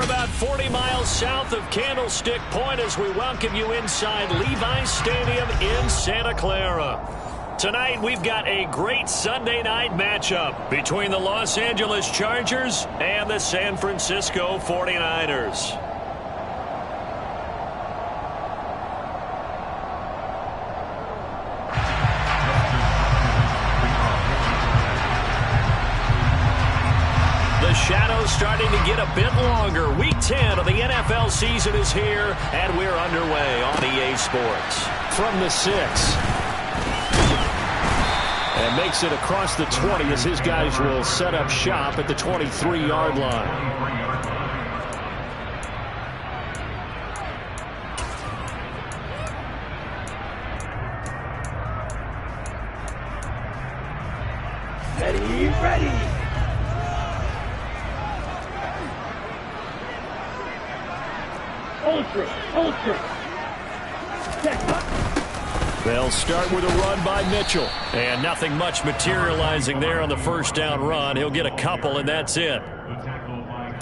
about 40 miles south of Candlestick Point as we welcome you inside Levi's Stadium in Santa Clara. Tonight, we've got a great Sunday night matchup between the Los Angeles Chargers and the San Francisco 49ers. The shadow's starting to get a bit longer. Week 10 of the NFL season is here, and we're underway on EA Sports. From the 6. And makes it across the 20 as his guys will set up shop at the 23-yard line. Ready. Ultra. They'll start with a run by Mitchell. And nothing much materializing there on the first down run. He'll get a couple, and that's it.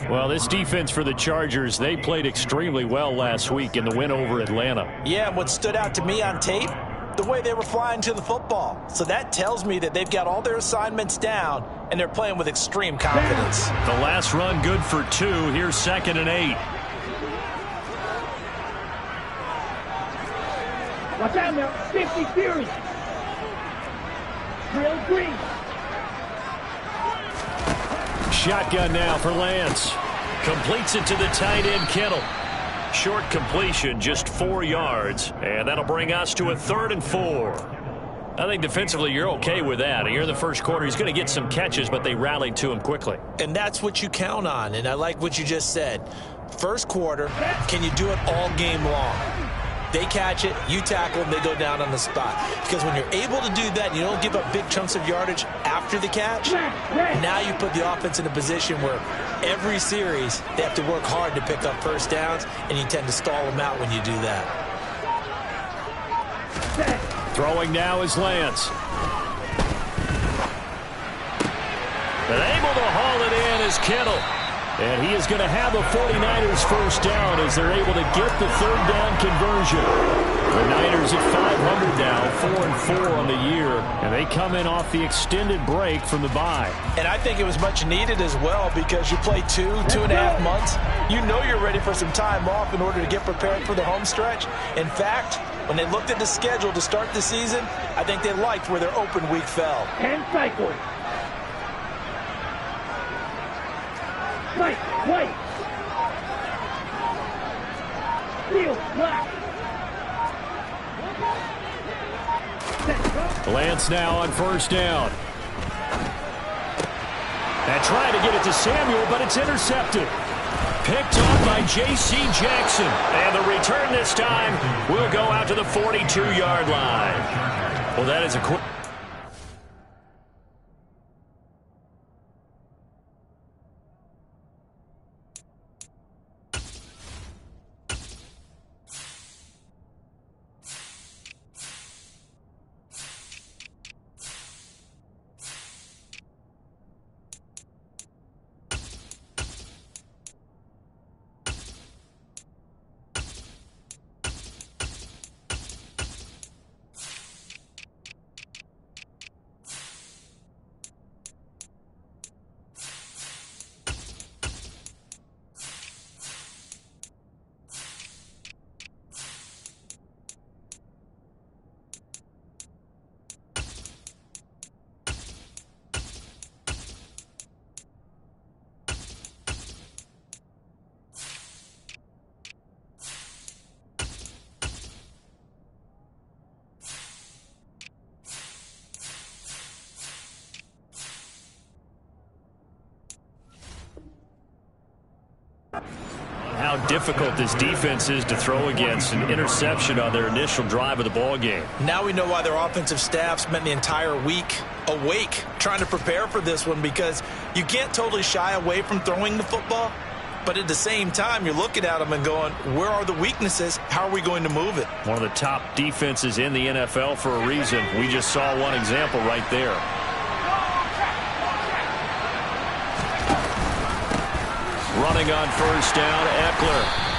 Well, this defense for the Chargers, they played extremely well last week in the win over Atlanta. Yeah, and what stood out to me on tape, the way they were flying to the football. So that tells me that they've got all their assignments down, and they're playing with extreme confidence. The last run good for 2. Here's 2nd and 8. Watch out now, 50 Fury. Drill green. Shotgun now for Lance. Completes it to the tight end, Kittle. Short completion, just 4 yards. And that'll bring us to a 3rd and 4. I think defensively you're okay with that. Here in the first quarter, he's going to get some catches, but they rallied to him quickly. And that's what you count on, and I like what you just said. First quarter, can you do it all game long? They catch it, you tackle them, they go down on the spot. Because when you're able to do that and you don't give up big chunks of yardage after the catch, now you put the offense in a position where every series they have to work hard to pick up first downs, and you tend to stall them out when you do that. Throwing now is Lance. But able to haul it in is Kittle. And he is going to have a 49ers first down as they're able to get the 3rd down conversion. The Niners at 500 now, 4-4 on the year, and they come in off the extended break from the bye. And I think it was much needed as well because you play 2.5 months. You know you're ready for some time off in order to get prepared for the home stretch. In fact, when they looked at the schedule to start the season, I think they liked where their open week fell. 10 cycles. White. Steel, black. Lance now on first down. And trying to get it to Samuel, but it's intercepted. Picked off by J.C. Jackson. And the return this time will go out to the 42-yard line. Well, that is a quick... How difficult this defense is to throw against. An interception on their initial drive of the ball game. Now we know why their offensive staff spent the entire week awake trying to prepare for this one, because you can't totally shy away from throwing the football, but at the same time you're looking at them and going, where are the weaknesses? How are we going to move it? One of the top defenses in the NFL for a reason. We just saw one example right there. Running on first down, Eckler.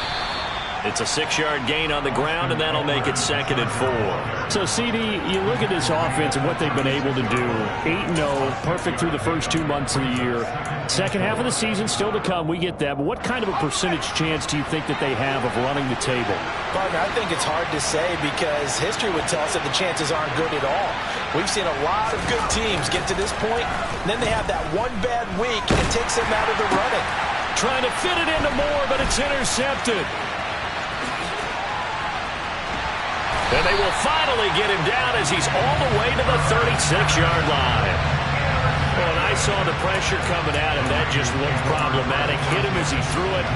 It's a 6-yard gain on the ground, and that'll make it 2nd and 4. So, CD, you look at this offense and what they've been able to do. 8-0, perfect through the first 2 months of the year. Second half of the season still to come. We get that. But what kind of a percentage chance do you think that they have of running the table? Partner, I think it's hard to say because history would tell us that the chances aren't good at all. We've seen a lot of good teams get to this point, and then they have that one bad week, and it takes them out of the running. Trying to fit it into Moore, but it's intercepted. And they will finally get him down as he's all the way to the 36-yard line. Well, and I saw the pressure coming at him. That just looked problematic. Hit him as he threw it,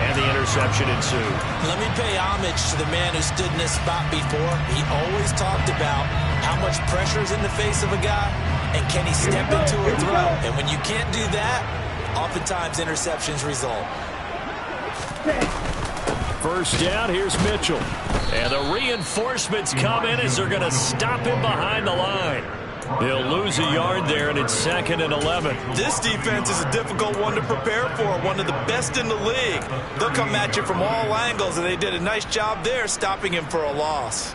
and the interception ensued. Let me pay homage to the man who stood in this spot before. He always talked about how much pressure is in the face of a guy, and can he step into a throw. And when you can't do that, oftentimes interceptions result. First down, here's Mitchell. And the reinforcements come in as they're going to stop him behind the line. He'll lose a yard there, and it's 2nd and 11. This defense is a difficult one to prepare for, one of the best in the league. They'll come at you from all angles, and they did a nice job there stopping him for a loss.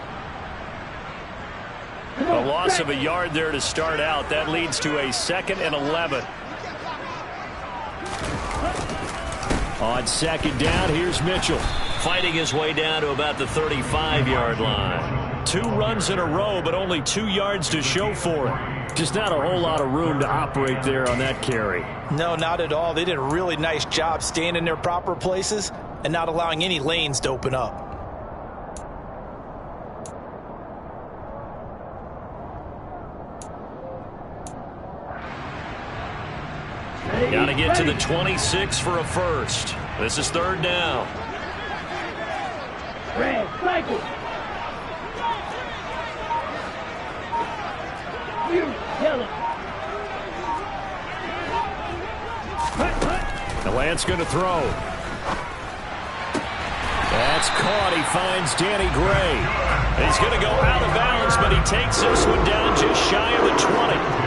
A loss of a yard there to start out. That leads to a 2nd and 11. On 2nd down, here's Mitchell. Fighting his way down to about the 35-yard line. 2 runs in a row, but only 2 yards to show for it. Just not a whole lot of room to operate there on that carry. No, not at all. They did a really nice job staying in their proper places and not allowing any lanes to open up. Got to get to the 26 for a first. This is 3rd down. Red, cycle. You, yellow. The Lance going to throw. That's caught. He finds Danny Gray. He's going to go out of bounds, but he takes this one down just shy of the 20.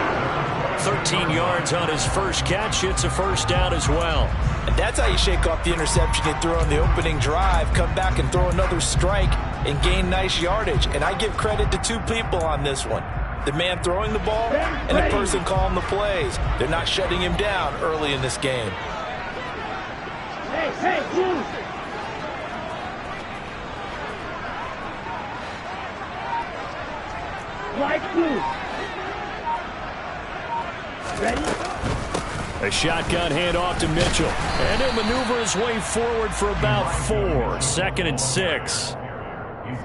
13 yards on his first catch. It's a first down as well. And that's how you shake off the interception you threw on the opening drive. Come back and throw another strike and gain nice yardage. And I give credit to 2 people on this one. The man throwing the ball and the person calling the plays. They're not shutting him down early in this game. Hey, you. Like blue. Ready? A shotgun handoff to Mitchell. And he'll maneuver his way forward for about 4. 2nd and 6.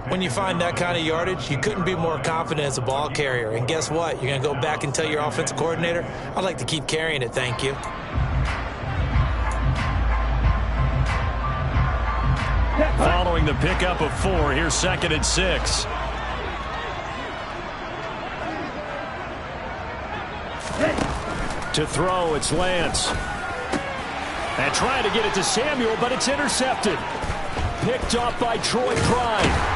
When you find that kind of yardage, you couldn't be more confident as a ball carrier. And guess what? You're going to go back and tell your offensive coordinator, I'd like to keep carrying it, thank you. Following the pickup of 4, here's 2nd and 6. To throw, it's Lance. And trying to get it to Samuel, but it's intercepted. Picked off by Troy Pride.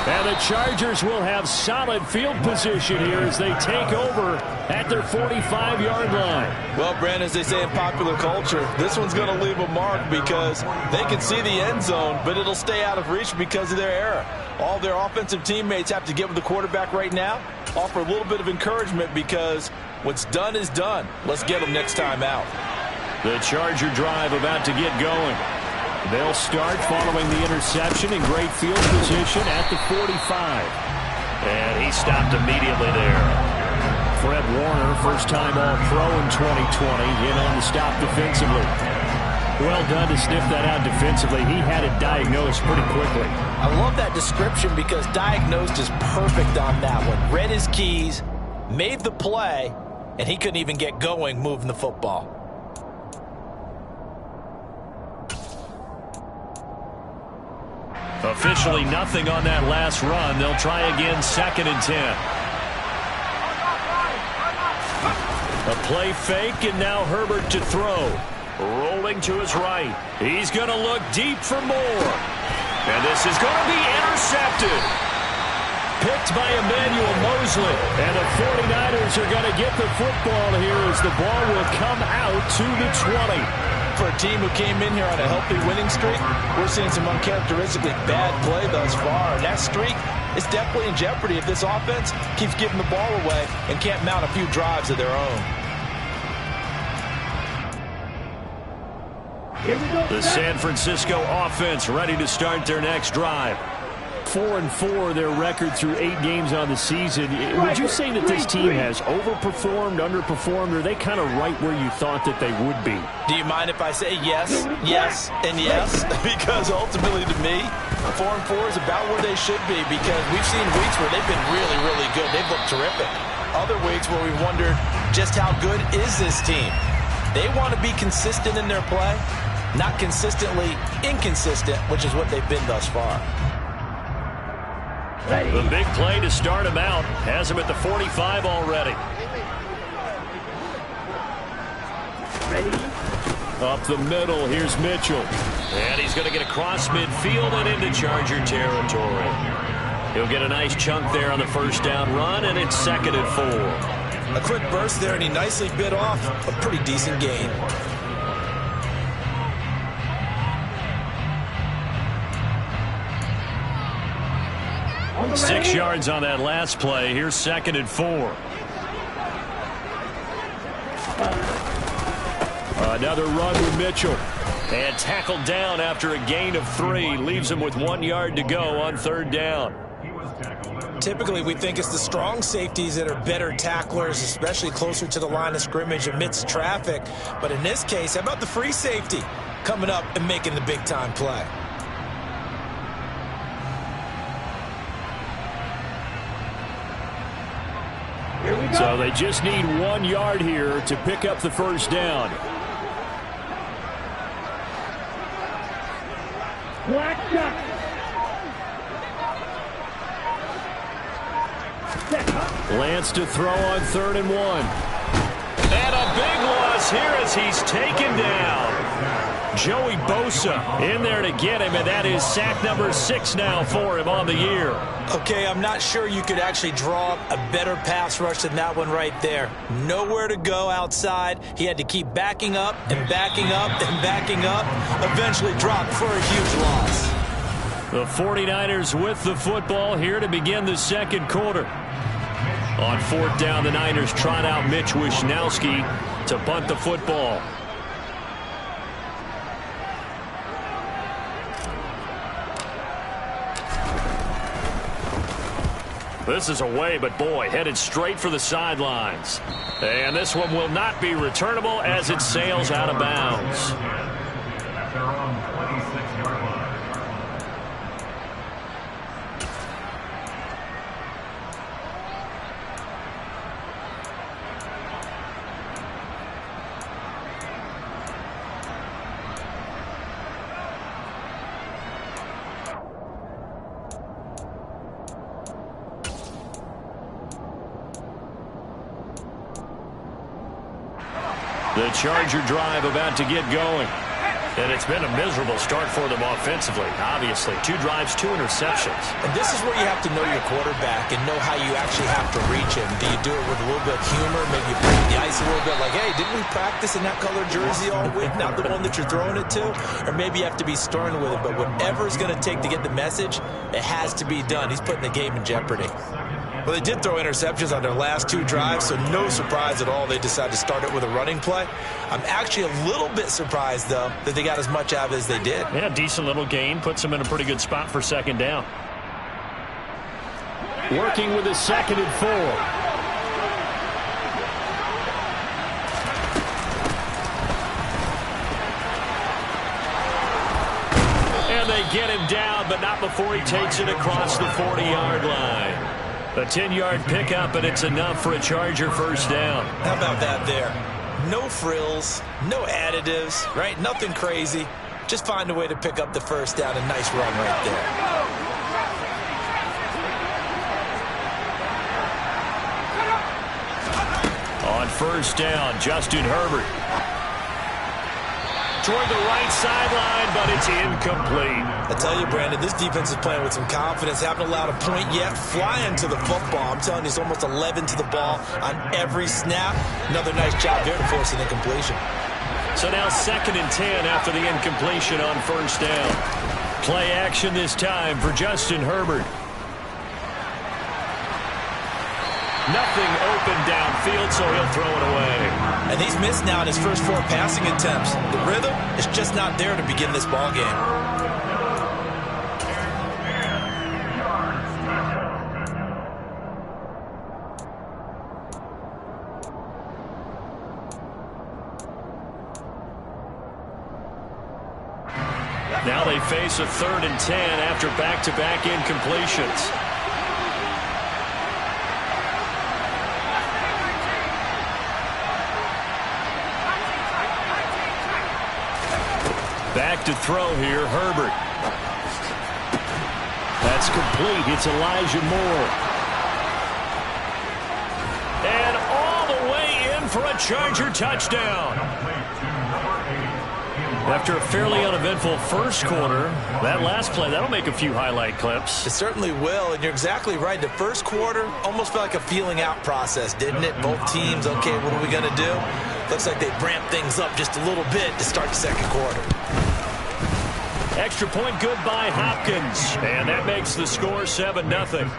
And the Chargers will have solid field position here as they take over at their 45-yard line. Well, Brandon, as they say in popular culture, this one's going to leave a mark because they can see the end zone, but it'll stay out of reach because of their error. All their offensive teammates have to get with the quarterback right now, offer a little bit of encouragement because what's done is done. Let's get them next time out. The Charger drive about to get going. They'll start following the interception in great field position at the 45. And he stopped immediately there. Fred Warner, first-time All-Pro in 2020, in on the stop defensively. Well done to sniff that out defensively. He had it diagnosed pretty quickly. I love that description because diagnosed is perfect on that one. Read his keys, made the play, and he couldn't even get going moving the football. Officially nothing on that last run. They'll try again, 2nd and 10. A play fake, and now Herbert to throw. Rolling to his right. He's going to look deep for more. And this is going to be intercepted. Picked by Emmanuel Mosley. And the 49ers are going to get the football here as the ball will come out to the 20. For a team who came in here on a healthy winning streak, we're seeing some uncharacteristically bad play thus far. And that streak is definitely in jeopardy if this offense keeps giving the ball away and can't mount a few drives of their own. Here we go. The San Francisco offense ready to start their next drive. 4-4 their record through 8 games on the season. Would you say that this team has overperformed, underperformed, or are they kind of right where you thought that they would be? Do you mind if I say yes, yes, and yes? Because ultimately to me, 4-4 is about where they should be, because we've seen weeks where they've been really, really good. They've looked terrific. Other weeks where we've wondered just how good is this team. They want to be consistent in their play, not consistently inconsistent, which is what they've been thus far. The big play to start him out has him at the 45 already. Ready? Up the middle, here's Mitchell. And he's going to get across midfield and into Charger territory. He'll get a nice chunk there on the first down run, and it's 2nd and 4. A quick burst there, and he nicely bit off a pretty decent gain. 6 yards on that last play. Here's 2nd and 4. Another run with Mitchell. And tackled down after a gain of 3. Leaves him with 1 yard to go on 3rd down. Typically, we think it's the strong safeties that are better tacklers, especially closer to the line of scrimmage amidst traffic. But in this case, how about the free safety coming up and making the big-time play? So they just need 1 yard here to pick up the first down. Black shot. Lance to throw on 3rd and 1. And a big loss here as he's taken down. Joey Bosa in there to get him, and that is sack number 6 now for him on the year. Okay, I'm not sure you could actually draw up a better pass rush than that one right there. Nowhere to go outside. He had to keep backing up and backing up and backing up. Eventually dropped for a huge loss. The 49ers with the football here to begin the 2nd quarter. On 4th down, the Niners trot out Mitch Wishnowski to punt the football. This is away, but boy, headed straight for the sidelines. And this one will not be returnable as it sails out of bounds. The Charger drive about to get going. And it's been a miserable start for them offensively. Obviously, 2 drives, 2 interceptions. And this is where you have to know your quarterback and know how you actually have to reach him. Do you do it with a little bit of humor, maybe you break the ice a little bit, like, hey, didn't we practice in that color jersey all week, not the one that you're throwing it to? Or maybe you have to be stern with it, but whatever it's going to take to get the message, it has to be done. He's putting the game in jeopardy. Well, they did throw interceptions on their last 2 drives, so no surprise at all they decided to start it with a running play. I'm actually a little bit surprised, though, that they got as much out of it as they did. Yeah, decent little gain. Puts them in a pretty good spot for 2nd down. Working with a 2nd and 4. And they get him down, but not before he takes it across the 40-yard line. A 10-yard pickup, and it's enough for a Charger first down. How about that there? No frills, no additives, right? Nothing crazy. Just find a way to pick up the first down. A nice run right there. On first down, Justin Herbert. Toward the right sideline, but it's incomplete. I tell you, Brandon, this defense is playing with some confidence. Haven't allowed a point yet. Flying to the football. I'm telling you, it's almost 11 to the ball on every snap. Another nice job there to force an incompletion. So now 2nd and 10 after the incompletion on first down. Play action this time for Justin Herbert. Nothing open downfield, so he'll throw it away. And he's missed now in his first 4 passing attempts. The rhythm is just not there to begin this ball game. Now they face a 3rd and 10 after back-to-back incompletions. Back to throw here, Herbert. That's complete. It's Elijah Moore. And all the way in for a Charger touchdown. After a fairly uneventful first quarter, that last play, that'll make a few highlight clips. It certainly will, and you're exactly right. The first quarter almost felt like a feeling out process, didn't it? Both teams, okay, what are we going to do? Looks like they ramped things up just a little bit to start the second quarter. Extra point good by Hopkins, and that makes the score 7-0.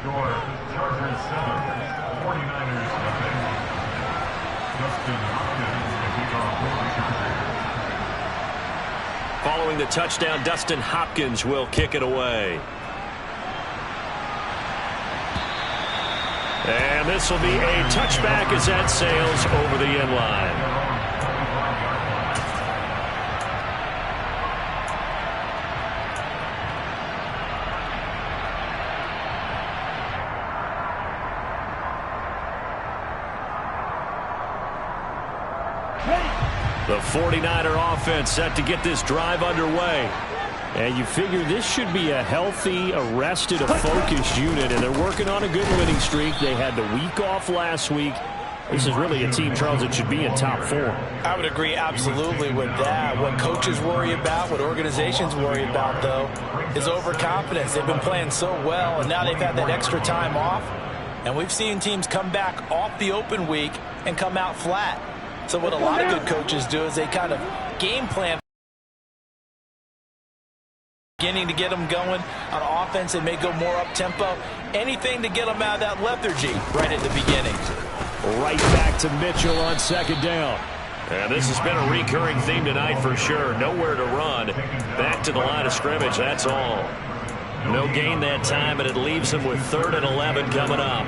Following the touchdown, Dustin Hopkins will kick it away. And this will be a touchback as that sails over the end line. The 49er offense set to get this drive underway. And you figure this should be a healthy, arrested, a focused unit, and they're working on a good winning streak. They had the week off last week. This is really a team, Charles, that should be in top 4. I would agree absolutely with that. What coaches worry about, what organizations worry about, though, is overconfidence. They've been playing so well, and now they've had that extra time off. And we've seen teams come back off the open week and come out flat. So what a lot of good coaches do is they kind of game plan, beginning to get them going on offense. They may go more up-tempo. Anything to get them out of that lethargy right at the beginning. Right back to Mitchell on 2nd down. And this has been a recurring theme tonight for sure. Nowhere to run. Back to the line of scrimmage, that's all. No gain that time, and it leaves him with 3rd and 11 coming up.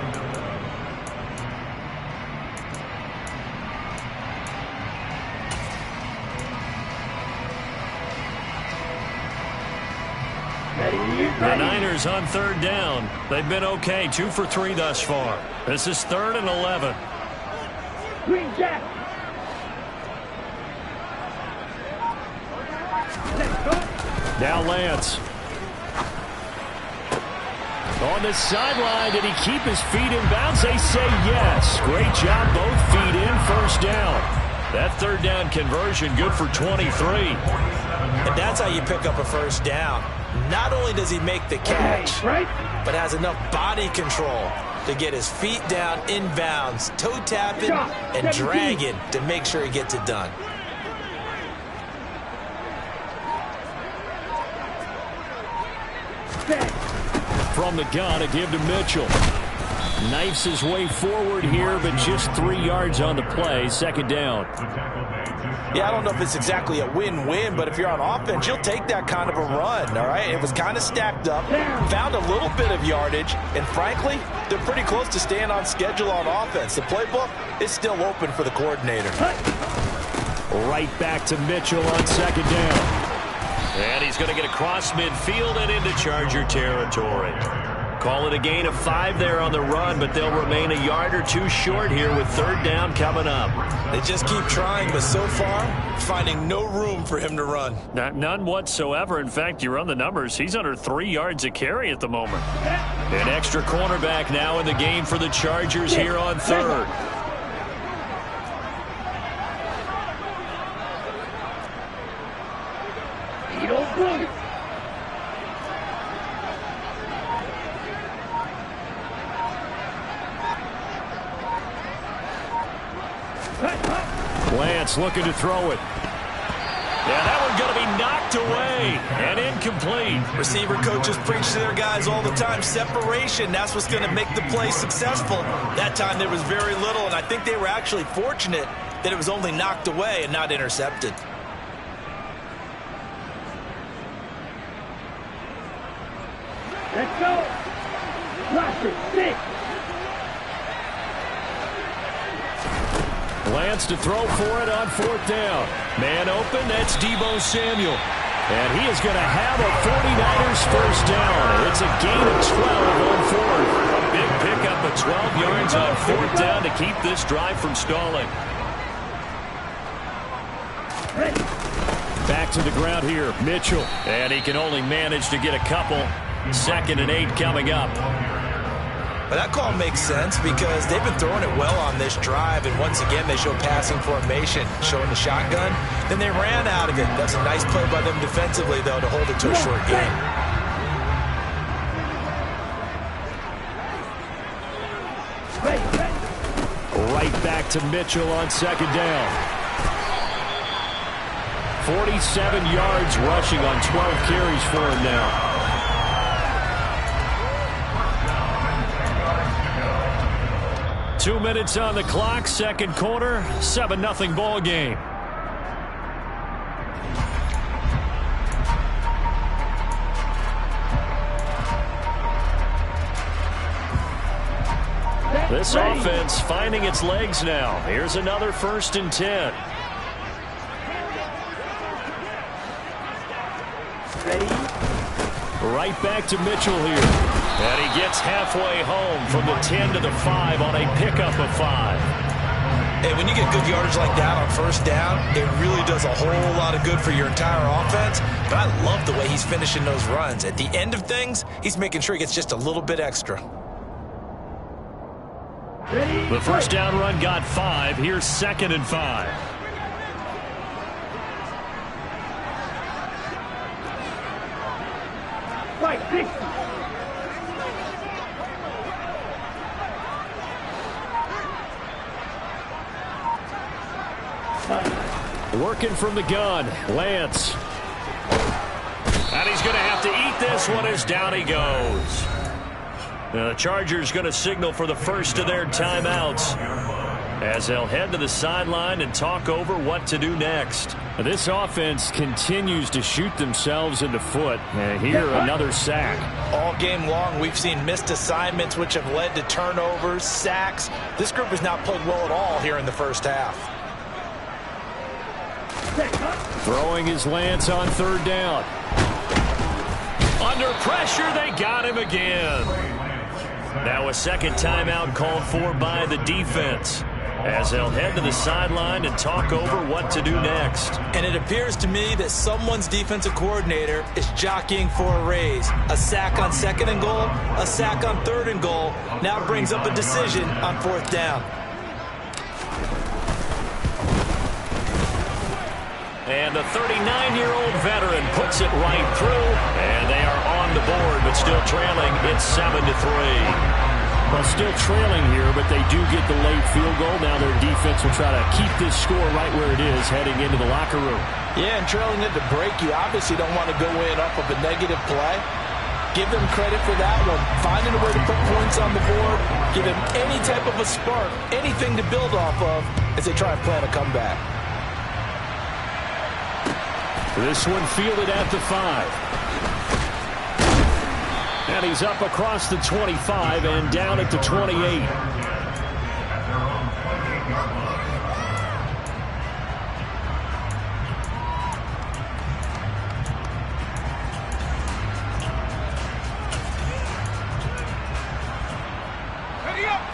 The Niners on 3rd down. They've been okay, 2 for 3 thus far. This is 3rd and 11. Green Jack. Now Lance. On the sideline, did he keep his feet in bounds? They say yes. Great job, both feet in, 1st down. That 3rd down conversion good for 23. And that's how you pick up a 1st down. Not only does he make the catch, but has enough body control to get his feet down inbounds, toe tapping and dragging to make sure he gets it done. From the gun, a give to Mitchell. Knifes his way forward here, but just 3 yards on the play. 2nd down. Yeah, I don't know if it's exactly a win-win, but if you're on offense, you'll take that kind of a run, all right? It was kind of stacked up, found a little bit of yardage, and frankly, they're pretty close to staying on schedule on offense. The playbook is still open for the coordinator. Right back to Mitchell on 2nd down. And he's going to get across midfield and into Charger territory. Call it a gain of 5 there on the run, but they'll remain a yard or 2 short here with 3rd down coming up. They just keep trying, but so far, finding no room for him to run. None whatsoever. In fact, you run the numbers. He's under 3 yards a carry at the moment. An extra cornerback now in the game for the Chargers here on 3rd. Lance looking to throw it. away and incomplete. Receiver coaches preach to their guys all the time. Separation, that's what's going to make the play successful. That time there was very little, and I think they were actually fortunate that it was only knocked away and not intercepted. Let's go. Watch it. 6. Lance to throw for it on 4th down. Man open, that's Deebo Samuel. And he is going to have a 49ers first down. It's a gain of 12 on 4th. A big pickup of 12 yards on 4th down to keep this drive from stalling. Back to the ground here, Mitchell. And he can only manage to get a couple. 2nd and 8 coming up. But that call makes sense because they've been throwing it well on this drive, and once again they show passing formation, showing the shotgun. Then they ran out of it. That's a nice play by them defensively, though, to hold it to a short game. Right back to Mitchell on 2nd down. 47 yards rushing on 12 carries for him now. Two minutes on the clock, 2nd quarter, 7-0 ball game. This offense finding its legs now. Here's another 1st and 10. Right back to Mitchell here. And he gets halfway home from the 10 to the 5 on a pickup of 5. Hey, when you get good yardage like that on 1st down, it really does a whole lot of good for your entire offense. But I love the way he's finishing those runs. At the end of things, he's making sure he gets just a little bit extra. The 1st down run got 5. Here's 2nd and 5. Right, 60. Working from the gun, Lance. And he's going to have to eat this one as down he goes. Now the Chargers going to signal for the first of their timeouts as they'll head to the sideline and talk over what to do next. This offense continues to shoot themselves in the foot. And here, another sack. All game long, we've seen missed assignments, which have led to turnovers, sacks. This group has not played well at all here in the 1st half. Throwing his Lance on 3rd down. Under pressure, they got him again. Now a 2nd timeout called for by the defense as they'll head to the sideline and talk over what to do next. And it appears to me that someone's defensive coordinator is jockeying for a raise. A sack on 2nd and goal, a sack on 3rd and goal. Now brings up a decision on 4th down. And the 39-year-old veteran puts it right through. And they are on the board, but still trailing. It's 7-3. Well, still trailing here, but they do get the late field goal. Now their defense will try to keep this score right where it is heading into the locker room. Yeah, and trailing at the break, you obviously don't want to go in off of a negative play. Give them credit for that one. Finding a way to put points on the board. Give them any type of a spark, anything to build off of as they try and plan a comeback. This one fielded at the 5. And he's up across the 25 and down at the 28.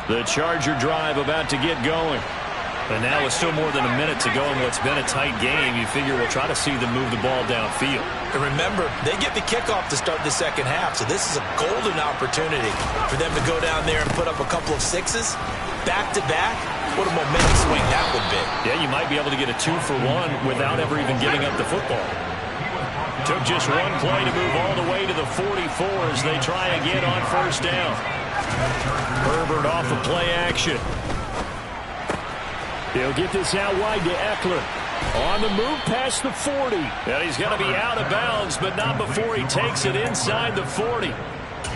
The Charger drive about to get going. And now with still more than a minute to go in what's been a tight game, you figure we'll try to see them move the ball downfield. And remember, they get the kickoff to start the 2nd half, so this is a golden opportunity for them to go down there and put up a couple of 6s. Back-to-back, what a momentum swing that would be. Yeah, you might be able to get a 2-for-1 without ever even giving up the football. Took just one play to move all the way to the 44 as they try again on 1st down. Herbert off of play action. He'll get this out wide to Eckler. On the move past the 40. And he's going to be out of bounds, but not before he takes it inside the 40.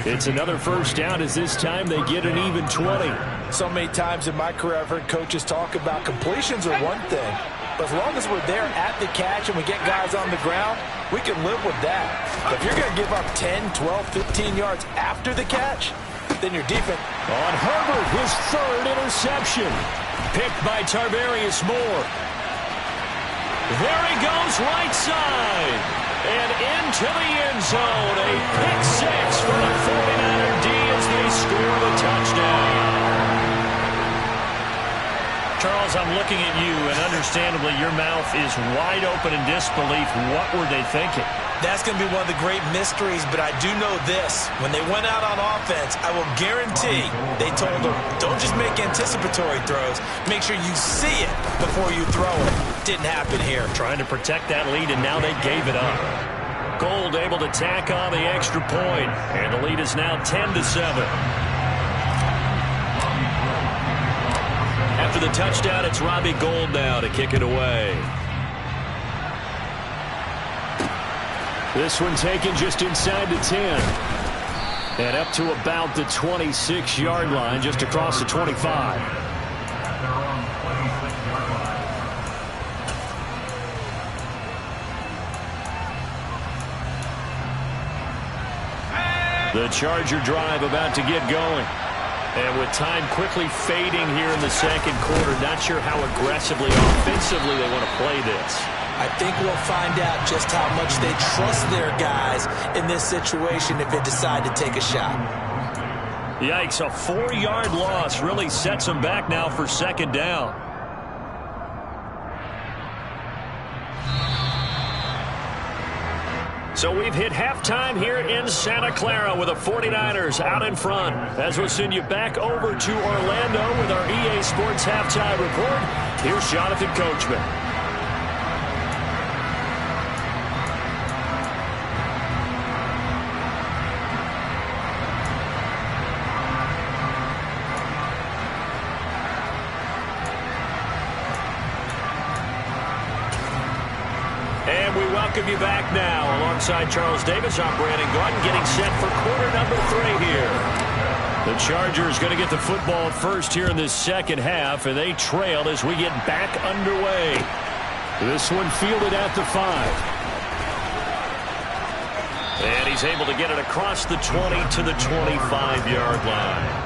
It's another first down as this time they get an even 20. So many times in my career I've heard coaches talk about completions are one thing. But as long as we're there at the catch and we get guys on the ground, we can live with that. But if you're going to give up 10, 12, 15 yards after the catch, then your defense. On Herbert, his third interception. Picked by Tarvarius Moore. There he goes, right side. And into the end zone. A pick six for the 49er D as they score the touchdown. Charles, I'm looking at you, and understandably your mouth is wide open in disbelief. What were they thinking? That's going to be one of the great mysteries, but I do know this. When they went out on offense, I will guarantee they told them, don't just make anticipatory throws. Make sure you see it before you throw it. Didn't happen here. Trying to protect that lead, and now they gave it up. Gold able to tack on the extra point, and the lead is now 10-7. After the touchdown, it's Robbie Gould now to kick it away. This one taken just inside the 10. And up to about the 26-yard line, just across the 25. The Charger drive about to get going. And with time quickly fading here in the second quarter, not sure how aggressively, offensively they want to play this. I think we'll find out just how much they trust their guys in this situation if they decide to take a shot. Yikes, a 4-yard loss really sets them back now for second down. So we've hit halftime here in Santa Clara with the 49ers out in front. As we'll send you back over to Orlando with our EA Sports Halftime Report, here's Jonathan Coachman. And we welcome you back now. Alongside Charles Davis, I'm Brandon Gordon, getting set for quarter number 3 here. The Chargers going to get the football first here in this second half, and they trail as we get back underway. This one fielded at the 5. And he's able to get it across the 20 to the 25-yard line.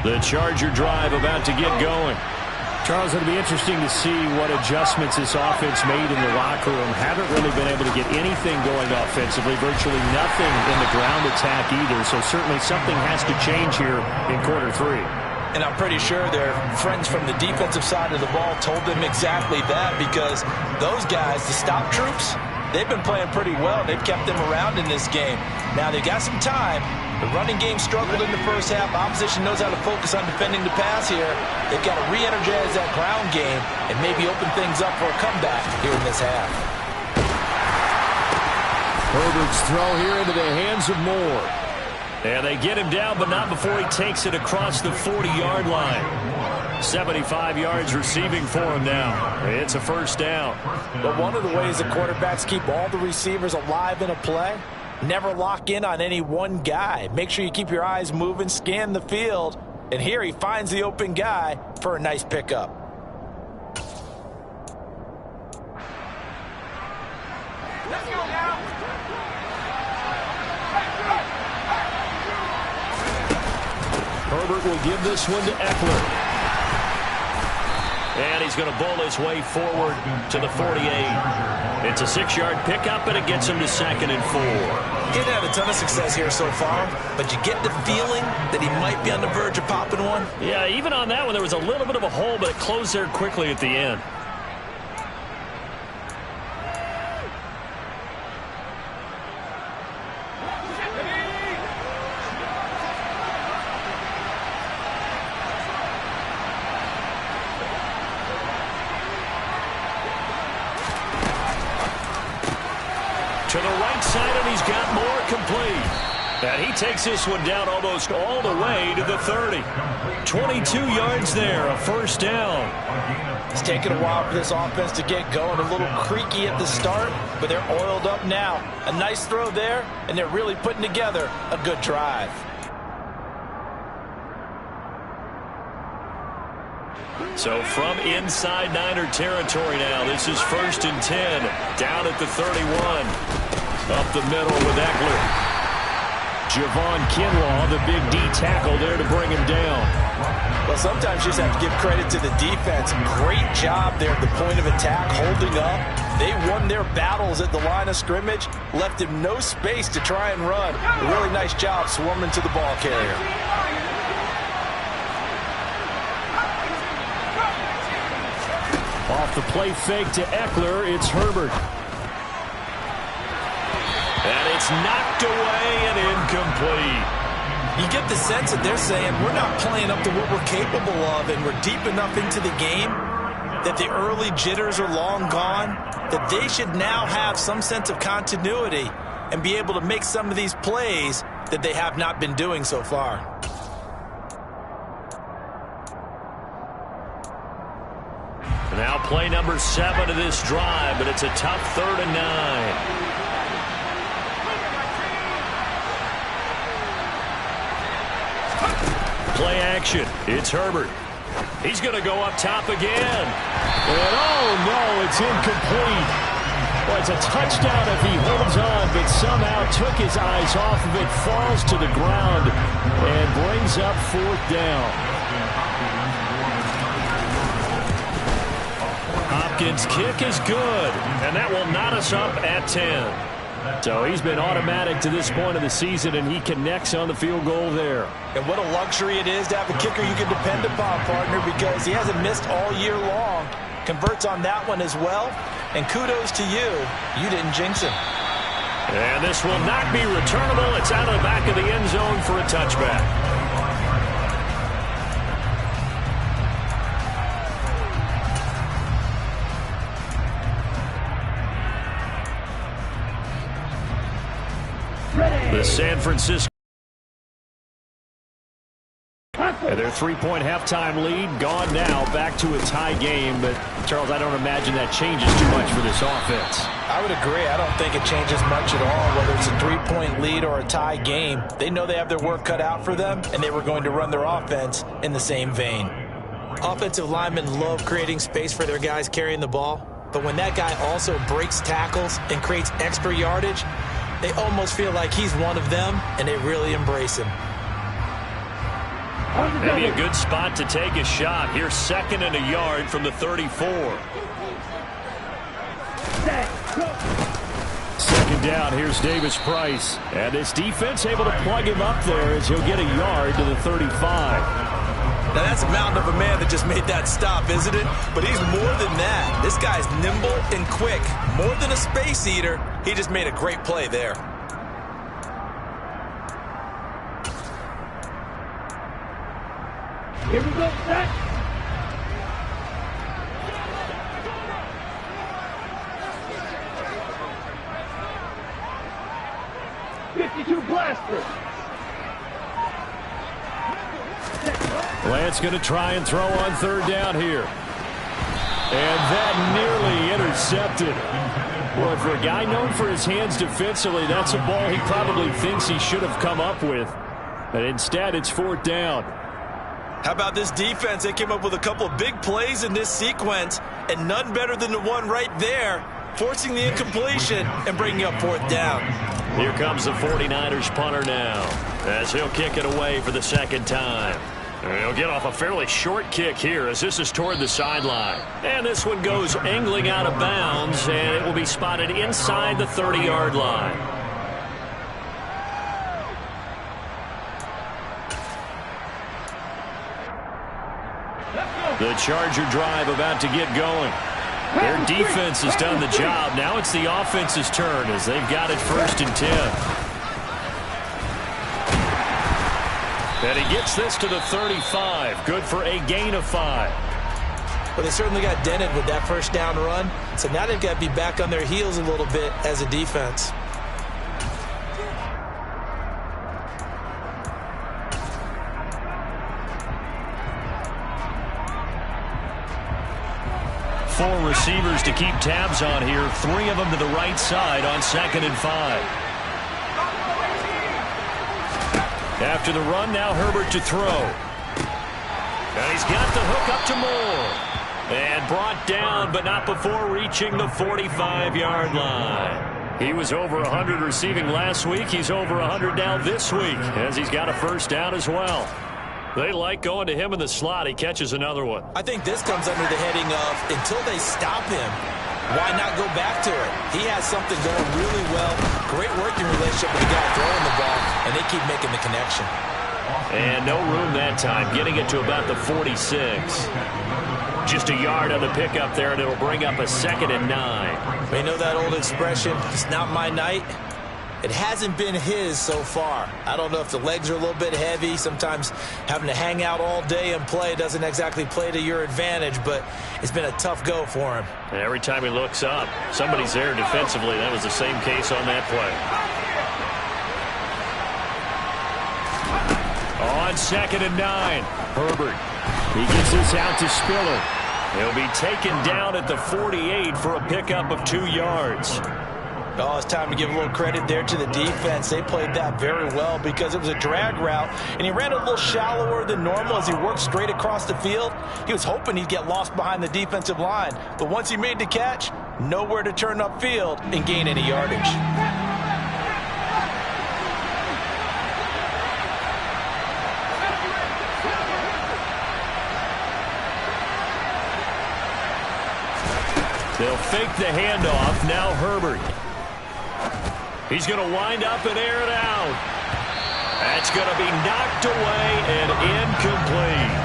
The Charger drive about to get going. Charles, it'll be interesting to see what adjustments this offense made in the locker room. Haven't really been able to get anything going offensively, virtually nothing in the ground attack either. So certainly something has to change here in quarter 3. And I'm pretty sure their friends from the defensive side of the ball told them exactly that, because those guys, the stop troops, they've been playing pretty well. They've kept them around in this game. Now they've got some time. The running game struggled in the first half. Opposition knows how to focus on defending the pass here. They've got to re-energize that ground game and maybe open things up for a comeback here in this half. Herbert's throw here into the hands of Moore. And they get him down, but not before he takes it across the 40-yard line. 75 yards receiving for him now. It's a first down. But one of the ways the quarterbacks keep all the receivers alive in a play, never lock in on any one guy. Make sure you keep your eyes moving, scan the field. And here he finds the open guy for a nice pickup. Let's go now. Herbert will give this one to Eckler. And he's going to bowl his way forward to the 48. It's a 6-yard pickup, and it gets him to 2nd and 4. He didn't have a ton of success here so far, but you get the feeling that he might be on the verge of popping one. Yeah, even on that one, there was a little bit of a hole, but it closed there quickly at the end. To the right side, and he's got more complete. And he takes this one down almost all the way to the 30. 22 yards there, a first down. It's taken a while for this offense to get going. A little creaky at the start, but they're oiled up now. A nice throw there, and they're really putting together a good drive. So from inside Niner territory now, this is 1st and 10, down at the 31. Up the middle with Eckler. Javon Kinlaw, the big D tackle there to bring him down. Well, sometimes you just have to give credit to the defense. Great job there at the point of attack, holding up. They won their battles at the line of scrimmage, left him no space to try and run. A really nice job swarming to the ball carrier. Off the play fake to Eckler, it's Herbert. And it's knocked away and incomplete. You get the sense that they're saying we're not playing up to what we're capable of, and we're deep enough into the game that the early jitters are long gone, that they should now have some sense of continuity and be able to make some of these plays that they have not been doing so far. Now play number 7 of this drive, but it's a tough 3rd and 9. Play action. It's Herbert. He's going to go up top again. And oh no, it's incomplete. Well, it's a touchdown if he holds on, but somehow took his eyes off of it, falls to the ground, and brings up 4th down. Hopkins' kick is good, and that will knot us up at 10. So he's been automatic to this point of the season, and he connects on the field goal there. And what a luxury it is to have a kicker you can depend upon, partner, because he hasn't missed all year long. Converts on that one as well. And kudos to you. You didn't jinx him. And this will not be returnable. It's out of the back of the end zone for a touchback. The San Francisco. And their 3-point halftime lead gone now, back to a tie game. But, Charles, I don't imagine that changes too much for this offense. I would agree. I don't think it changes much at all, whether it's a 3-point lead or a tie game. They know they have their work cut out for them, and they were going to run their offense in the same vein. Offensive linemen love creating space for their guys carrying the ball, but when that guy also breaks tackles and creates extra yardage, they almost feel like he's one of them, and they really embrace him. Maybe a good spot to take a shot. Here's 2nd and a yard from the 34. 2nd down, here's Davis Price. And this defense able to plug him up there as he'll get a yard to the 35. Now that's a mountain of a man that just made that stop, isn't it? But he's more than that. This guy's nimble and quick. More than a space eater, he just made a great play there. Here we go, set. Blaster. Lance going to try and throw on 3rd down here. And that nearly intercepted. Well, for a guy known for his hands defensively, that's a ball he probably thinks he should have come up with. But instead, it's 4th down. How about this defense? They came up with a couple of big plays in this sequence, and none better than the one right there, forcing the incompletion and bringing up 4th down. Here comes the 49ers punter now, as he'll kick it away for the 2nd time. He'll get off a fairly short kick here as this is toward the sideline. And this one goes angling out of bounds, and it will be spotted inside the 30-yard line. The Charger drive about to get going. Their defense has done the job. Now it's the offense's turn as they've got it 1st and 10. And he gets this to the 35. Good for a gain of 5. Well, they certainly got dented with that 1st down run. So now they've got to be back on their heels a little bit as a defense. 4 receivers to keep tabs on here. 3 of them to the right side on 2nd and 5. After the run, now Herbert to throw. And he's got the hook up to Moore. And brought down, but not before reaching the 45-yard line. He was over 100 receiving last week. He's over 100 now this week, as he's got a first down as well. They like going to him in the slot. He catches another one. I think this comes under the heading of until they stop him, why not go back to it? He has something going really well. Great working relationship with the guy throwing the ball, and they keep making the connection. And no room that time, getting it to about the 46. Just a yard on the pickup there, and it'll bring up a 2nd and 9. You know that old expression, it's not my night? It hasn't been his so far. I don't know if the legs are a little bit heavy. Sometimes having to hang out all day and play doesn't exactly play to your advantage, but it's been a tough go for him. And every time he looks up, somebody's there defensively. That was the same case on that play. On 2nd and 9, Herbert. He gets this out to Spiller. He'll be taken down at the 48 for a pickup of 2 yards. Oh, it's time to give a little credit there to the defense. They played that very well because it was a drag route, and he ran a little shallower than normal as he worked straight across the field. He was hoping he'd get lost behind the defensive line, but once he made the catch, nowhere to turn upfield and gain any yardage. They'll fake the handoff. Now Herbert. He's going to wind up and air it out. That's going to be knocked away and incomplete.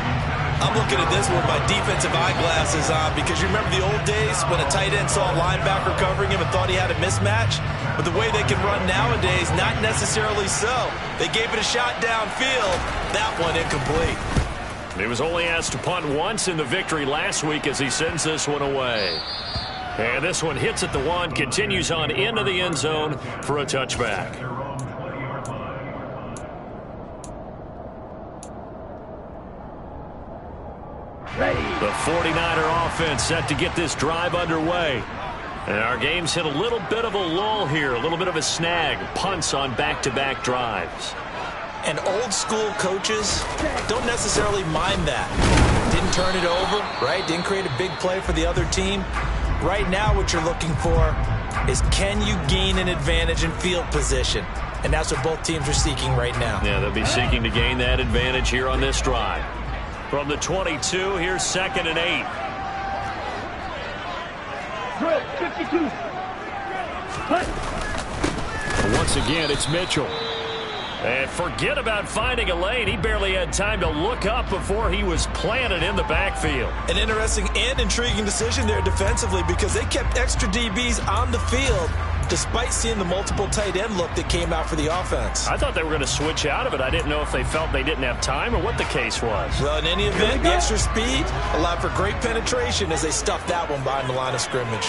I'm looking at this with my defensive eyeglasses on because you remember the old days when a tight end saw a linebacker covering him and thought he had a mismatch? But the way they can run nowadays, not necessarily so. They gave it a shot downfield. That one incomplete. He was only asked to punt once in the victory last week as he sends this one away. And this one hits at the 1, continues on into the end zone for a touchback. The 49er offense set to get this drive underway. And our game's hit a little bit of a lull here, a little bit of a snag. Punts on back-to-back drives. And old school coaches don't necessarily mind that. Didn't turn it over, right? Didn't create a big play for the other team. Right now what you're looking for is can you gain an advantage in field position? And that's what both teams are seeking right now. Yeah, they'll be seeking to gain that advantage here on this drive. From the 22, here's 2nd and 8. Once again, it's Mitchell. And forget about finding a lane. He barely had time to look up before he was planted in the backfield. An interesting and intriguing decision there defensively because they kept extra DBs on the field despite seeing the multiple tight end look that came out for the offense. I thought they were going to switch out of it. I didn't know if they felt they didn't have time or what the case was. Well, in any event, the extra speed allowed for great penetration as they stuffed that one behind the line of scrimmage.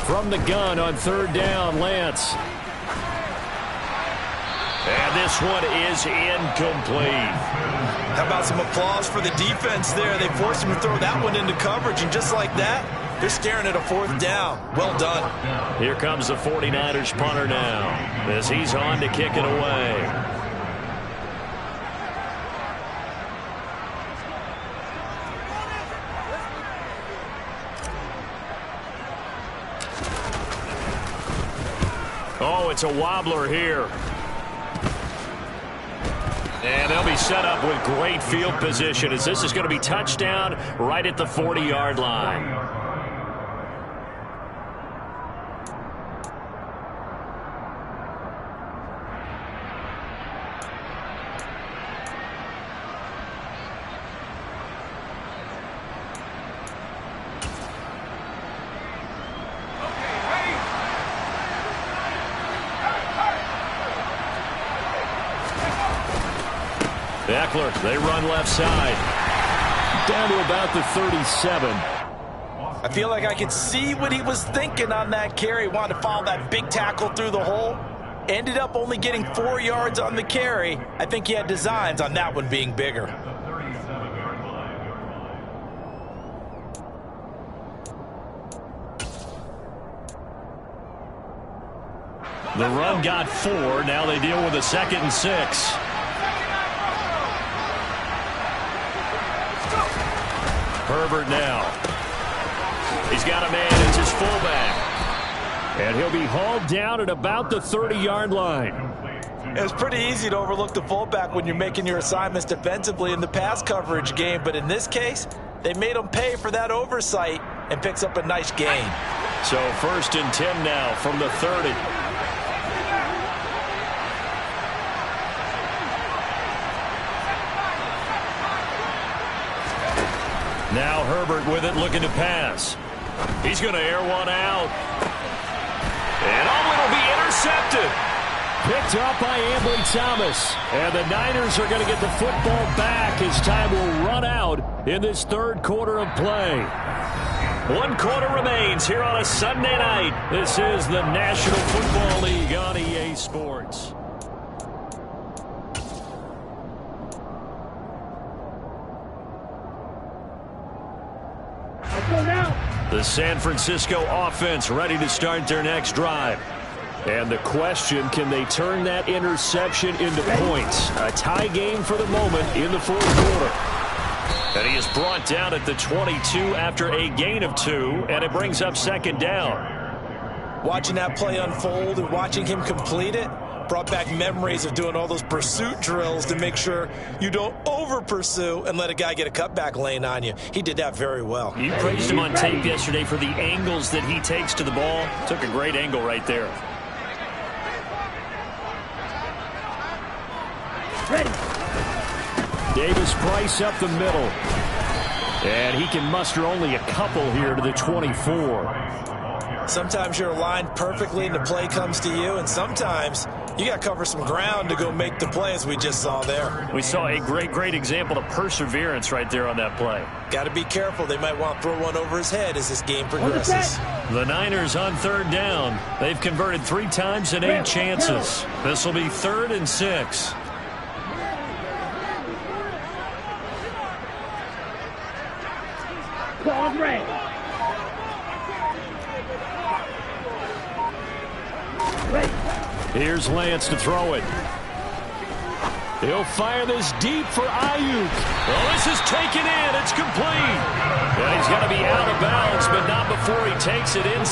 From the gun on 3rd down, Lance. And this one is incomplete. How about some applause for the defense there? They forced him to throw that one into coverage, and just like that, they're staring at a 4th down. Well done. Here comes the 49ers punter now as he's on to kick it away. Oh, it's a wobbler here. And they'll be set up with great field position as this is going to be touchdown right at the 40-yard line. Eckler, they run left side. Down to about the 37. I I feel like I could see what he was thinking on that carry. He wanted to follow that big tackle through the hole. Ended up only getting 4 yards on the carry. I think he had designs on that one being bigger. The run got 4. Now they deal with a 2nd and 6. Herbert now. He's got a man. It's his fullback. And he'll be hauled down at about the 30-yard line. It's pretty easy to overlook the fullback when you're making your assignments defensively in the pass coverage game. But in this case, they made him pay for that oversight and picks up a nice gain. So 1st and 10 now from the 30. Now Herbert with it, looking to pass. He's going to air one out. And it'll be intercepted. Picked up by Ambry Thomas. And the Niners are going to get the football back as time will run out in this 3rd quarter of play. 1 quarter remains here on a Sunday night. This is the National Football League on EA Sports. The San Francisco offense ready to start their next drive. And the question, can they turn that interception into points? A tie game for the moment in the 4th quarter. And he is brought down at the 22 after a gain of 2, and it brings up 2nd down. Watching that play unfold and watching him complete it brought back memories of doing all those pursuit drills to make sure you don't over-pursue and let a guy get a cutback lane on you. He did that very well. You praised him on tape yesterday for the angles that he takes to the ball. Took a great angle right there. Ready. Davis Price up the middle. And he can muster only a couple here to the 24. Sometimes you're aligned perfectly and the play comes to you, and sometimes you got to cover some ground to go make the play, as we just saw there. We saw a great example of perseverance right there on that play. Got to be careful. They might want to throw one over his head as this game progresses. The Niners on 3rd down. They've converted 3 times in 8 chances. This will be 3rd and 6. Ball red. Here's Lance to throw it. He'll fire this deep for Ayuk. Well, this is taken in. It's complete. And he's going to be out of bounds, but not before he takes it in.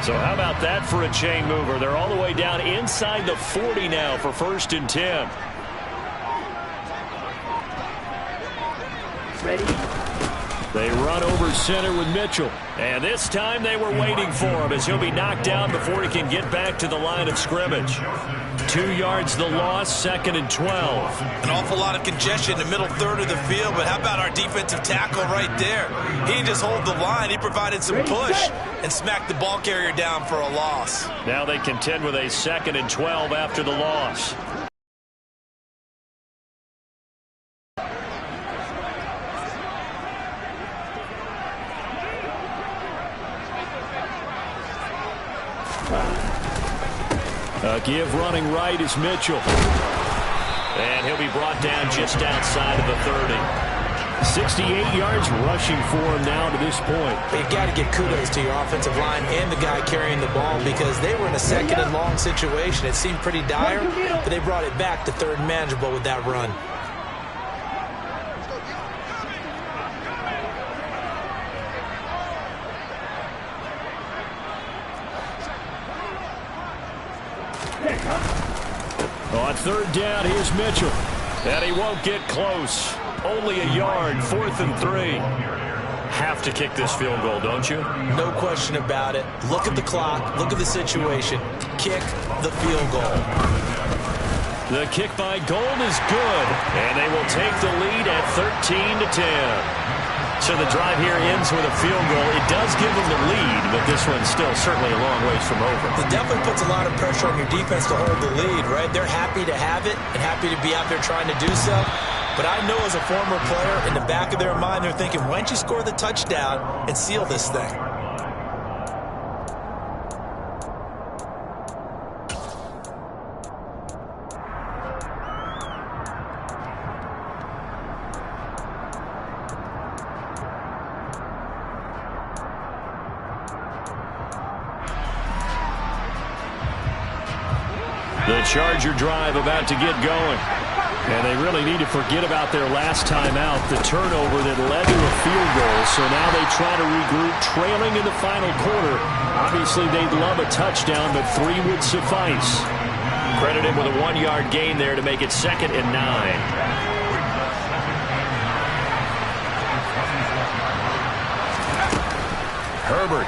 So how about that for a chain mover? They're all the way down inside the 40 now for 1st and 10. Ready. They run over center with Mitchell. And this time they were waiting for him as he'll be knocked down before he can get back to the line of scrimmage. 2 yards the loss, 2nd and 12. An awful lot of congestion in the middle 3rd of the field, but how about our defensive tackle right there? He didn't just hold the line, he provided some push and smacked the ball carrier down for a loss. Now they contend with a 2nd and 12 after the loss. Give running right is Mitchell. And he'll be brought down just outside of the 30. 68 yards rushing for him now to this point. You've got to give kudos to your offensive line and the guy carrying the ball, because they were in a 2nd and long situation. It seemed pretty dire, but they brought it back to 3rd and manageable with that run. On 3rd down, here's Mitchell. And he won't get close. Only a yard, 4th and 3. Have to kick this field goal, don't you? No question about it. Look at the clock. Look at the situation. Kick the field goal. The kick by Gold is good, and they will take the lead at 13-10. So the drive here ends with a field goal. It does give them the lead, but this one's still certainly a long ways from over. It definitely puts a lot of pressure on your defense to hold the lead, right? They're happy to have it and happy to be out there trying to do so. But I know as a former player, in the back of their mind, they're thinking, why don't you score the touchdown and seal this thing? The Charger drive about to get going. And they really need to forget about their last time out, the turnover that led to a field goal. So now they try to regroup, trailing in the final quarter. Obviously, they'd love a touchdown, but 3 would suffice. Credited with a 1-yard gain there to make it 2nd and 9. Herbert.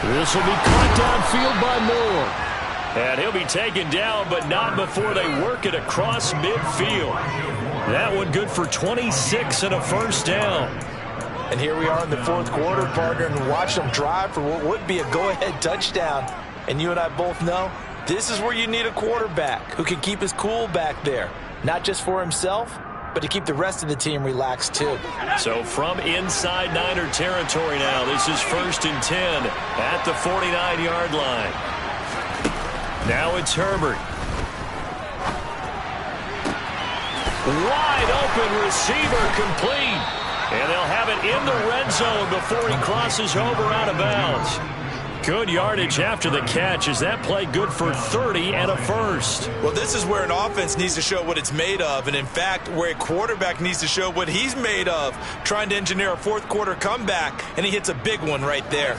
This will be caught downfield by Moore. And he'll be taken down, but not before they work it across midfield. That one good for 26 and a first down. And here we are in the 4th quarter, partner, and watch them drive for what would be a go-ahead touchdown. And you and I both know this is where you need a quarterback who can keep his cool back there, not just for himself, but to keep the rest of the team relaxed too. So from inside Niner territory now, this is 1st and 10 at the 49-yard line. Now it's Herbert. Wide open receiver complete. And they'll have it in the red zone before he crosses over out of bounds. Good yardage after the catch. Is that play good for 30 and a first? Well, this is where an offense needs to show what it's made of. And, in fact, where a quarterback needs to show what he's made of, trying to engineer a 4th quarter comeback, and he hits a big one right there.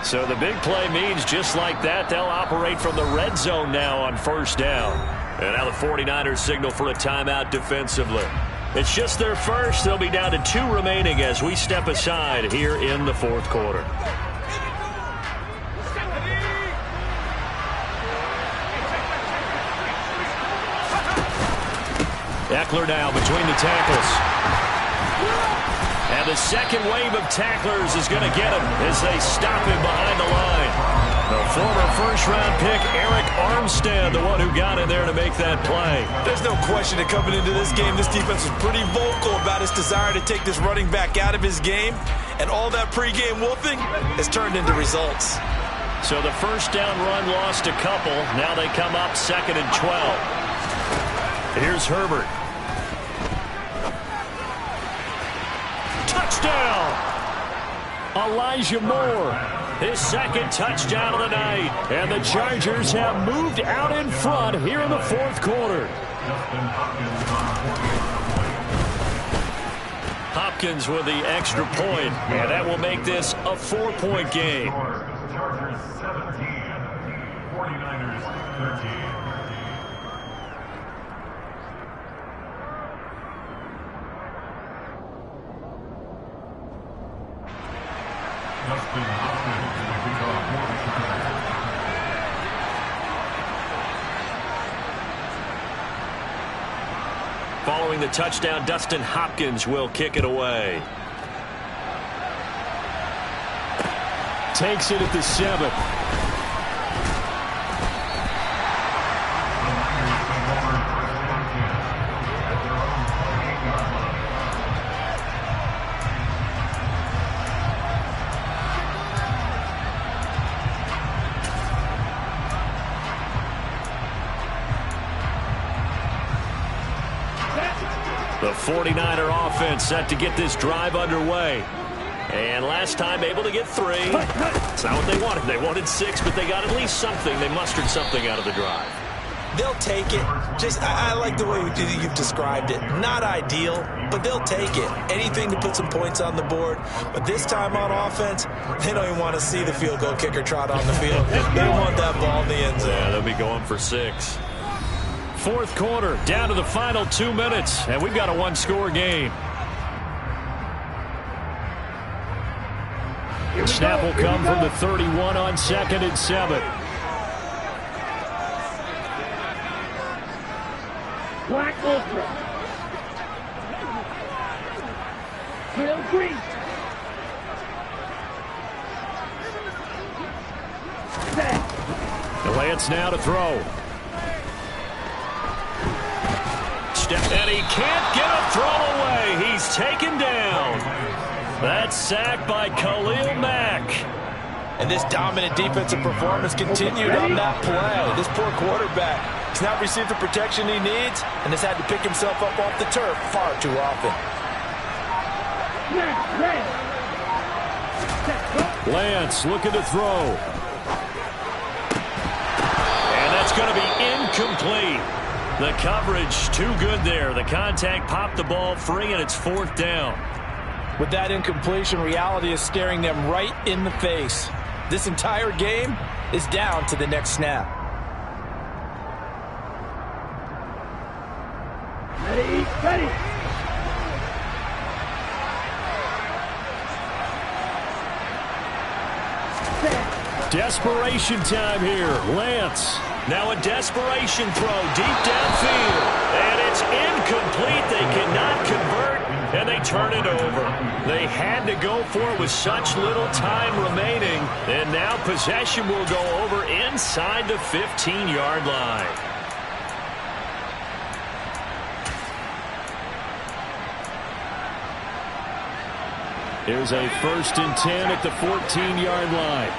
So the big play means just like that, they'll operate from the red zone now on 1st down. And now the 49ers signal for a timeout defensively. It's just their first. They'll be down to 2 remaining as we step aside here in the 4th quarter. Eckler now between the tackles. And the second wave of tacklers is going to get him as they stop him behind the line. The former first-round pick, Eric Armstead, the one who got in there to make that play. There's no question that coming into this game, this defense was pretty vocal about his desire to take this running back out of his game. And all that pregame wolfing has turned into results. So the first down run lost a couple. Now they come up 2nd and 12. Here's Herbert. Touchdown! Elijah Moore. His 2nd touchdown of the night. And the Chargers have moved out in front here in the 4th quarter. Hopkins with the extra point, and that will make this a 4-point game. Chargers 17, 49ers 13. Following the touchdown, Dustin Hopkins will kick it away. Takes it at the 7th. The 49er offense set to get this drive underway. And last time able to get 3. It's not what they wanted. They wanted 6, but they got at least something. They mustered something out of the drive. They'll take it. I like the way you've described it. Not ideal, but they'll take it. Anything to put some points on the board. But this time on offense, they don't even want to see the field goal kicker trot on the field. They want that ball in the end zone. Yeah, they'll be going for 6. 4th quarter, down to the final 2 minutes, and we've got a 1-score game. Snap will come from the 31 on 2nd and 7. Black Ultra. Middle green. Lance now to throw. And he can't get a throw away. He's taken down. That's sacked by Khalil Mack. And this dominant defensive performance continued on that play. This poor quarterback has not received the protection he needs and has had to pick himself up off the turf far too often. Lance looking to throw. And that's going to be incomplete. The coverage too good there. The contact popped the ball free, and it's 4th down. With that incompletion, reality is staring them right in the face. This entire game is down to the next snap. Ready, ready. Desperation time here. Lance. Now a desperation throw deep downfield. And it's incomplete. They cannot convert, and they turn it over. They had to go for it with such little time remaining. And now possession will go over inside the 15-yard line. Here's a 1st and 10 at the 14-yard line.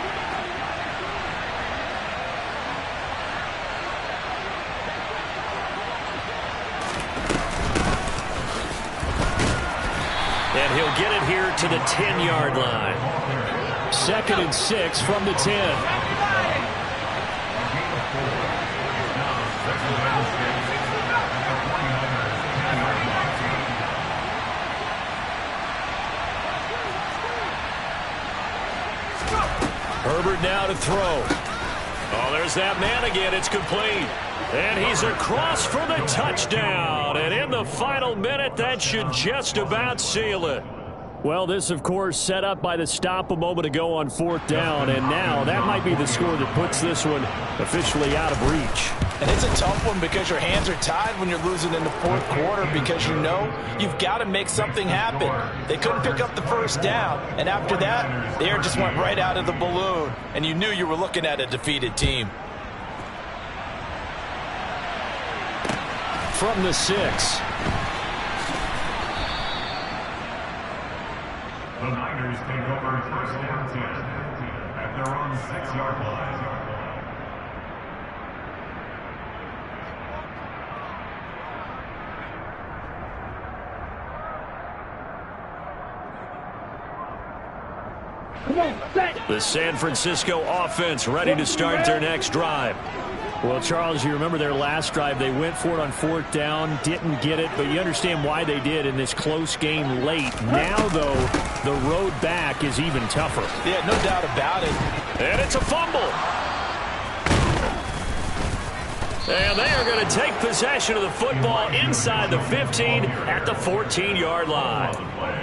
And he'll get it here to the 10-yard line. 2nd and 6 from the 10. Herbert now to throw. Oh, there's that man again. It's complete. And he's across for the touchdown. And in the final minute, that should just about seal it. Well, this, of course, set up by the stop a moment ago on 4th down. And now that might be the score that puts this one officially out of reach. And it's a tough one because your hands are tied when you're losing in the 4th quarter because you know you've got to make something happen. They couldn't pick up the 1st down. And after that, the air just went right out of the balloon. And you knew you were looking at a defeated team. From the 6. The Niners take over 1st and 10 at their own 6-yard line. The San Francisco offense ready to start their next drive. Well, Charles, you remember their last drive. They went for it on 4th down, didn't get it, but you understand why they did in this close game late. Now, though, the road back is even tougher. Yeah, no doubt about it. And it's a fumble. And they are going to take possession of the football inside the 15 at the 14-yard line.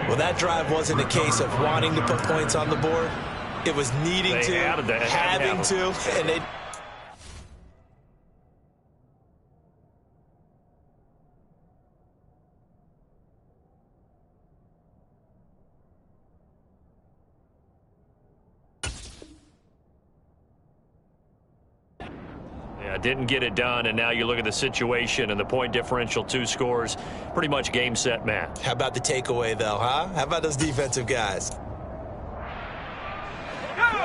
Well, that drive wasn't a case of wanting to put points on the board. It was needing to, having to, and they... Didn't get it done, and now you look at the situation and the point differential, 2 scores, pretty much game, set, match. How about the takeaway, though, huh? How about those defensive guys?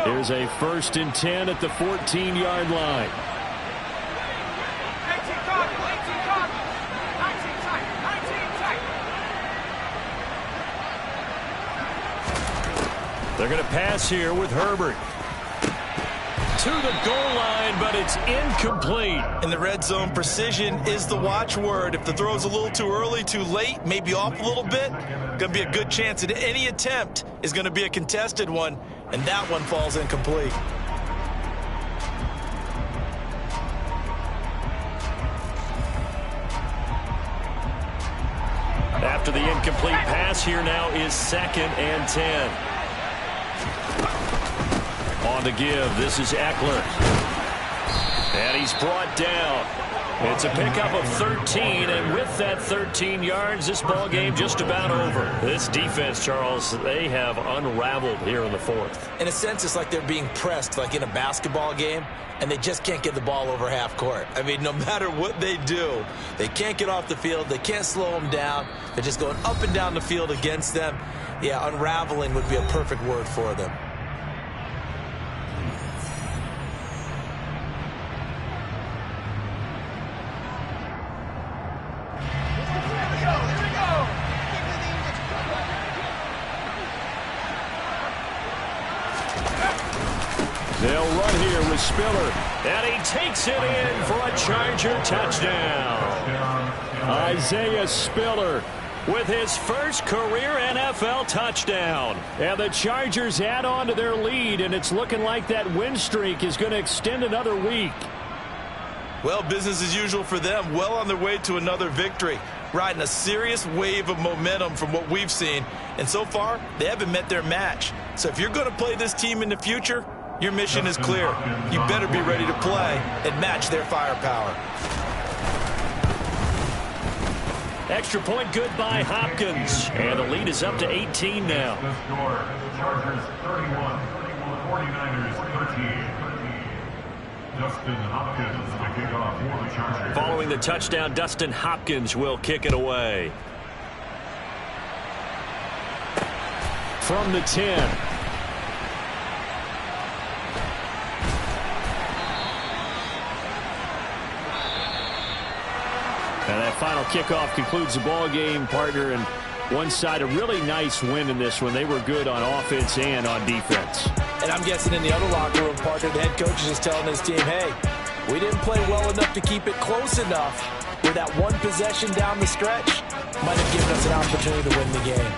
Here's a 1st and 10 at the 14-yard line. 18 card, 18 card. 19 tight, 19 tight. They're going to pass here with Herbert. To the goal line, but it's incomplete. In the red zone, precision is the watchword. If the throw's a little too early, too late, maybe off a little bit, going to be a good chance that any attempt is going to be a contested one, and that one falls incomplete. After the incomplete pass, here now is 2nd and 10. On the give, this is Eckler. And he's brought down. It's a pickup of 13, and with that 13 yards, this ball game just about over. This defense, Charles, they have unraveled here in the fourth. In a sense, it's like they're being pressed, like in a basketball game, and they just can't get the ball over half court. I mean, no matter what they do, they can't get off the field. They can't slow them down. They're just going up and down the field against them. Yeah, unraveling would be a perfect word for them. They'll run here with Spiller, and he takes it in for a Charger touchdown. Isaiah Spiller with his first career NFL touchdown. And the Chargers add on to their lead, and it's looking like that win streak is going to extend another week. Well, business as usual for them, well on their way to another victory, riding a serious wave of momentum from what we've seen. And so far, they haven't met their match. So if you're going to play this team in the future, your mission is clear. You better be ready to play and match their firepower. Extra point good by Hopkins. And the lead is up to 18 now. The score, Chargers 31, 49ers 13. Dustin Hopkins to kick off for the Chargers. Following the touchdown, Dustin Hopkins will kick it away. From the 10. And that final kickoff concludes the ball game, partner. And one side, a really nice win in this one. They were good on offense and on defense. And I'm guessing in the other locker room, partner, the head coach is just telling his team, hey, we didn't play well enough to keep it close enough where that one possession down the stretch might have given us an opportunity to win the game.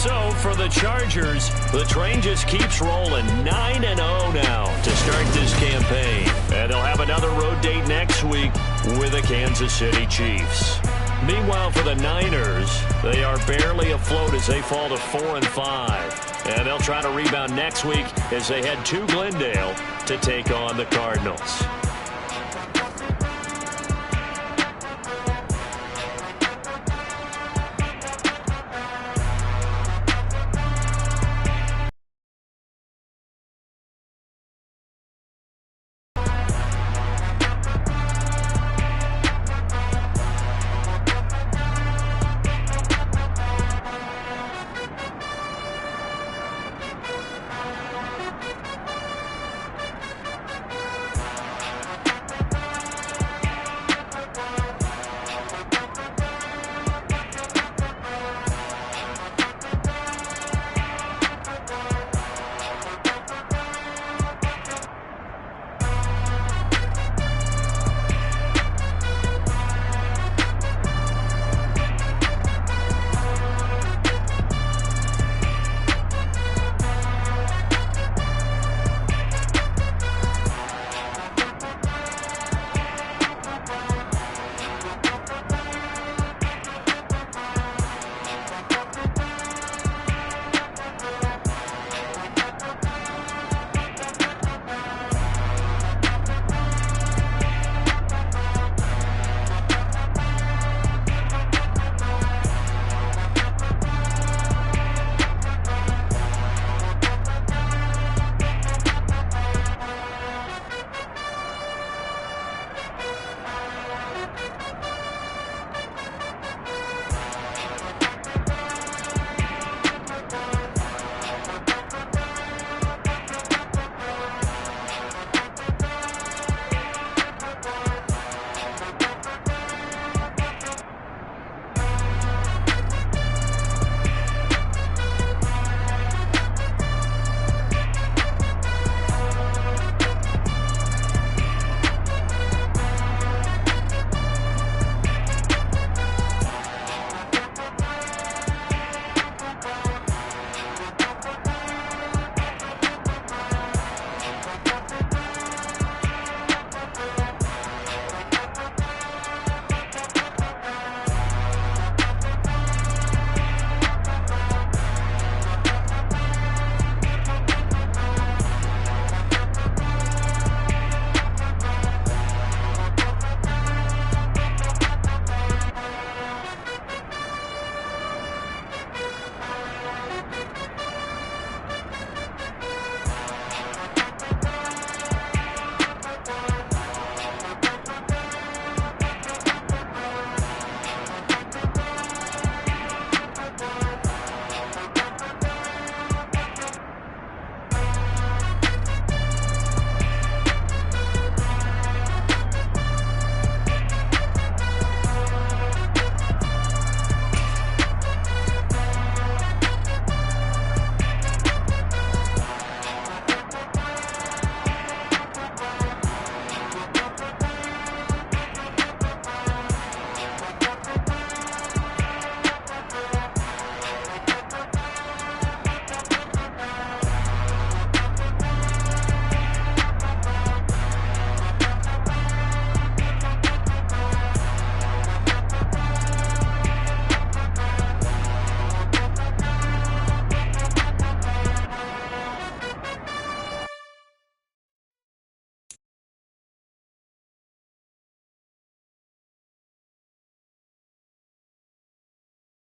So for the Chargers, the train just keeps rolling. 9-0 now to start this campaign. And they'll have another road date next week with the Kansas City Chiefs. Meanwhile, for the Niners, they are barely afloat as they fall to 4-5. And they'll try to rebound next week as they head to Glendale to take on the Cardinals.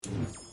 2.